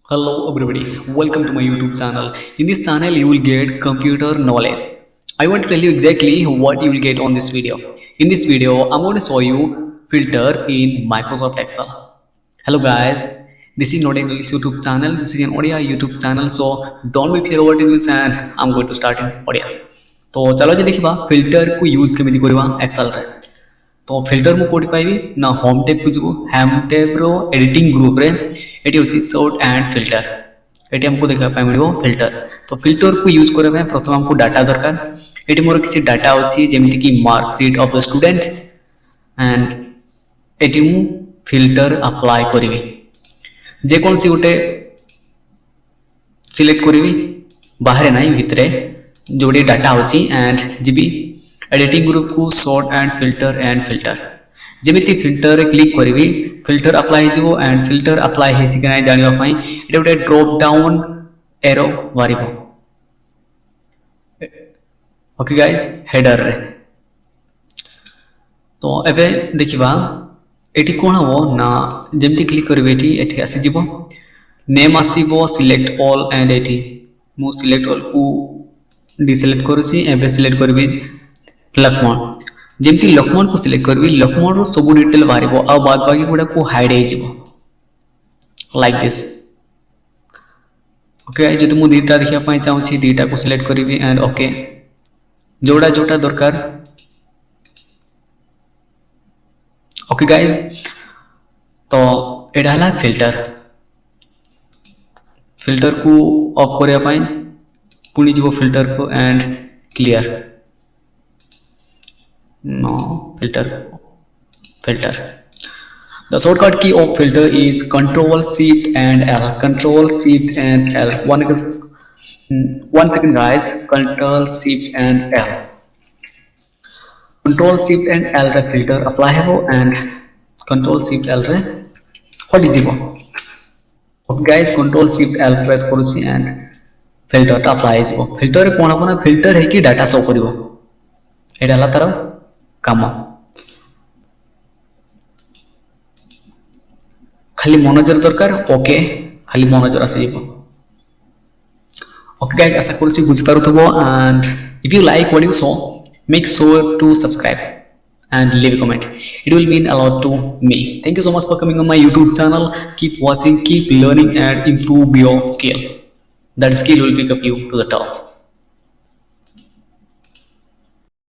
Hello everybody, welcome to my YouTube channel. In this channel you will get computer knowledge. I want to tell you exactly what you will get on this video. In this video, I'm going to show you filter in Microsoft Excel. Hello guys, this is not an English YouTube channel, this is an audio YouTube channel, so don't be fear about English and I'm going to start in audio. तो चलो जी देखिबा filter को use केमिति करबा Excel रे तो filter मु कोडी पाइबी ना होम टैब को जबो होम टैब रो एडिटिंग ग्रुप रे एटी होची सॉर्ट एंड फिल्टर एटी हमको देखा पाइ मिलिबो फिल्टर तो फिल्टर को यूज करबा प्रथम हमको डाटा दरकार एटी मोर किछि डाटा होची जेमिति कि mark sheet of the student and एटी मु फिल्टर अप्लाई करिवि जे कोन सी गोटे सिलेक्ट करिवि बाहर नाही भितरे जोडी डाटा होची एंड जीबी एडिटिंग ग्रुप को सॉर्ट एंड फिल्टर जेमिति फिल्टर क्लिक करिवि फिल्टर अप्लाई हिजो एंड फिल्टर अप्लाई हेछि कि नै जानिबा पई एटा गोटे ड्रॉप डाउन एरो वारिबो ओके गाइस हेडर रे तो एबे देखिबा एटी कोन हो ना जेमिति क्लिक करिवि एटी आसी जिवो नेम आसीबो सिलेक्ट ऑल एंड एटी मु सिलेक्ट ऑल को डिसेलेक्ट करूची एबे सिलेक्ट करबी लक्ष्मण जेमती लक्ष्मण को सिलेक्ट करबी लक्ष्मण रो सब डिटेल बारिबो आ बाद बाकी गुडा को हाइड हे जिवो लाइक दिस ओके जदि मु दीटा देखिया पई चाहूची दीटा को सिलेक्ट करबी एंड ओके जोड़ा जोटा दरकार ओके गाइस तो एडा हला फिल्टर को ऑफ करिया पई पुणी जीवो फिल्टर को एंड क्लियर नो filter the shortcut key of filter is Ctrl+Shift+L one second guys Ctrl+Shift+L Ctrl+Shift+L रे filter apply हेबो and Ctrl+Shift+L रे हटि दिबो ओके गाइस Ctrl+Shift+L प्रेस करूची एंड फिल्टर टा अप्लाई हिजो फिल्टर कोन अपना फिल्टर है कि डाटा शो करिवो एडा ला तार काम खाली मनोजर दरकार ओके खाली मनोजर आसी जिवो ओके गाइस आशा करूची बुझि पारुथबो and if you like what you saw make sure to subscribe and leave a comment. It will mean a lot to me. Thank you so much for coming on my YouTube channel. Keep watching, keep learning and improve your skill. That skill will pick up you to the top.